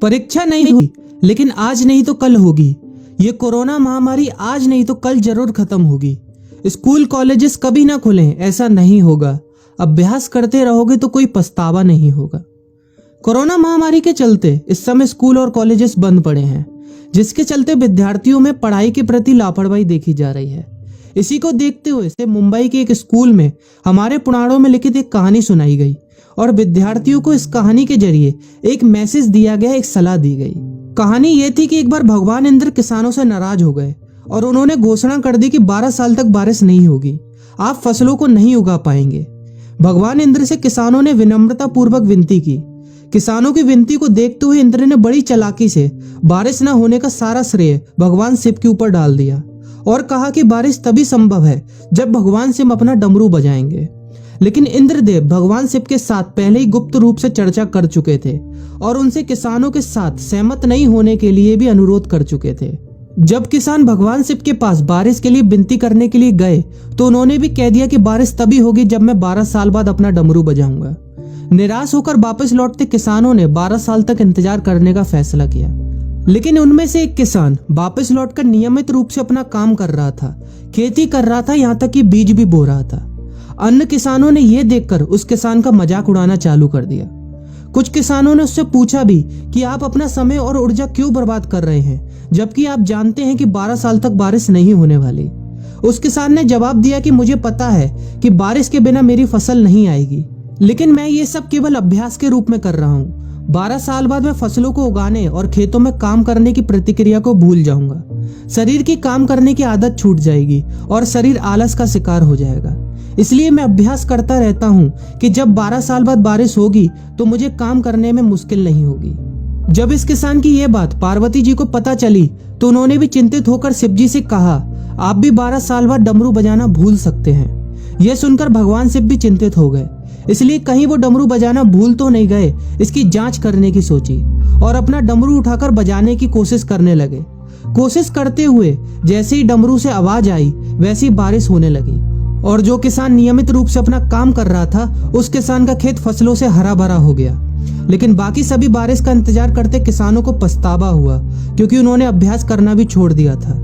परीक्षा नहीं हुई, लेकिन आज नहीं तो कल होगी। ये कोरोना महामारी आज नहीं तो कल जरूर खत्म होगी। स्कूल कॉलेजेस कभी ना खुलें, ऐसा नहीं होगा। अभ्यास करते रहोगे तो कोई पछतावा नहीं होगा। कोरोना महामारी के चलते इस समय स्कूल और कॉलेजेस बंद पड़े हैं, जिसके चलते विद्यार्थियों में पढ़ाई के प्रति लापरवाही देखी जा रही है। इसी को देखते हुए मुंबई के एक स्कूल में हमारे पुराणों में लिखित एक कहानी सुनाई गई और विद्यार्थियों को इस कहानी के जरिए एक मैसेज दिया गया, एक सलाह दी गई। कहानी ये थी कि एक बार भगवान इंद्र किसानों से नाराज हो गए और उन्होंने घोषणा कर दी कि 12 साल तक बारिश नहीं होगी, आप फसलों को नहीं उगा पाएंगे। भगवान इंद्र से किसानों ने विनम्रता पूर्वक विनती की। किसानों की विनती को देखते हुए इंद्र ने बड़ी चालाकी से बारिश न होने का सारा श्रेय भगवान शिव के ऊपर डाल दिया और कहा कि बारिश तभी संभव है जब भगवान शिव अपना डमरू बजाएंगे। लेकिन इंद्रदेव भगवान शिव के साथ पहले ही गुप्त रूप से चर्चा कर चुके थे और उनसे किसानों के साथ सहमत नहीं होने के लिए भी अनुरोध कर चुके थे। जब किसान भगवान शिव के पास बारिश के लिए विनती करने के लिए गए तो उन्होंने भी कह दिया कि बारिश तभी होगी जब मैं 12 साल बाद अपना डमरू बजाऊंगा। निराश होकर वापस लौटते किसानों ने 12 साल तक इंतजार करने का फैसला किया। लेकिन उनमें से एक किसान वापस लौटकर नियमित रूप से अपना काम कर रहा था, खेती कर रहा था, यहाँ तक कि बीज भी बो रहा था। अन्य किसानों ने यह देखकर उस किसान का मजाक उड़ाना चालू कर दिया। कुछ किसानों ने उससे पूछा भी कि आप अपना समय और ऊर्जा क्यों बर्बाद कर रहे हैं, जबकि आप जानते हैं कि 12 साल तक बारिश नहीं होने वाली। उस किसान ने जवाब दिया कि मुझे पता है कि बारिश के बिना मेरी फसल नहीं आएगी, लेकिन मैं ये सब केवल अभ्यास के रूप में कर रहा हूँ। 12 साल बाद मैं फसलों को उगाने और खेतों में काम करने की प्रतिक्रिया को भूल जाऊंगा। शरीर की काम करने की आदत छूट जाएगी और शरीर आलस का शिकार हो जाएगा। इसलिए मैं अभ्यास करता रहता हूँ कि जब 12 साल बाद बारिश होगी तो मुझे काम करने में मुश्किल नहीं होगी। जब इस किसान की यह बात पार्वती जी को पता चली तो उन्होंने भी चिंतित होकर शिव जी से कहा, आप भी 12 साल बाद डमरू बजाना भूल सकते हैं। यह सुनकर भगवान शिव भी चिंतित हो गए, इसलिए कहीं वो डमरू बजाना भूल तो नहीं गए, इसकी जांच करने की सोची और अपना डमरू उठाकर बजाने की कोशिश करने लगे। कोशिश करते हुए जैसे ही डमरू से आवाज आई वैसी बारिश होने लगी और जो किसान नियमित रूप से अपना काम कर रहा था उस किसान का खेत फसलों से हरा भरा हो गया। लेकिन बाकी सभी बारिश का इंतजार करते किसानों को पछतावा हुआ, क्योंकि उन्होंने अभ्यास करना भी छोड़ दिया था।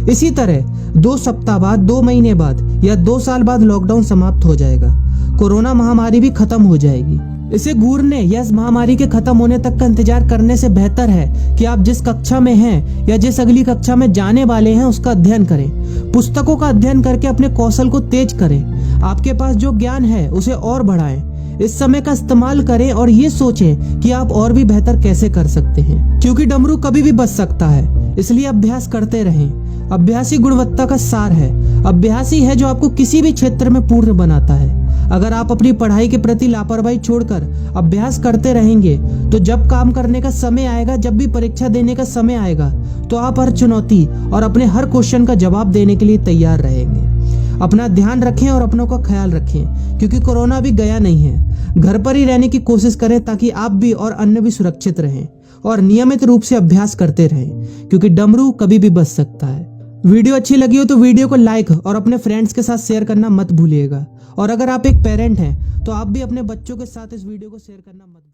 इसी तरह 2 सप्ताह बाद, 2 महीने बाद या 2 साल बाद लॉकडाउन समाप्त हो जाएगा। कोरोना महामारी भी खत्म हो जाएगी। इसे घूरने या इस महामारी के खत्म होने तक का इंतजार करने से बेहतर है कि आप जिस कक्षा में हैं या जिस अगली कक्षा में जाने वाले हैं उसका अध्ययन करें। पुस्तकों का अध्ययन करके अपने कौशल को तेज करें। आपके पास जो ज्ञान है उसे और बढ़ाएं। इस समय का इस्तेमाल करें और ये सोचें कि आप और भी बेहतर कैसे कर सकते हैं, क्योंकि डमरू कभी भी बच सकता है। इसलिए अभ्यास करते रहें। अभ्यास ही गुणवत्ता का सार है। अभ्यास ही है जो आपको किसी भी क्षेत्र में पूर्ण बनाता है। अगर आप अपनी पढ़ाई के प्रति लापरवाही छोड़कर अभ्यास करते रहेंगे तो जब काम करने का समय आएगा, जब भी परीक्षा देने का समय आएगा, तो आप हर चुनौती और अपने हर क्वेश्चन का जवाब देने के लिए तैयार रहेंगे। अपना ध्यान रखें और अपनों का ख्याल रखें, क्योंकि कोरोना भी गया नहीं है। घर पर ही रहने की कोशिश करें ताकि आप भी और अन्य भी सुरक्षित रहें और नियमित रूप से अभ्यास करते रहें, क्योंकि डमरू कभी भी बच सकता है। वीडियो अच्छी लगी हो तो वीडियो को लाइक और अपने फ्रेंड्स के साथ शेयर करना मत भूलिएगा। और अगर आप एक पेरेंट हैं तो आप भी अपने बच्चों के साथ इस वीडियो को शेयर करना मत भूलिएगा।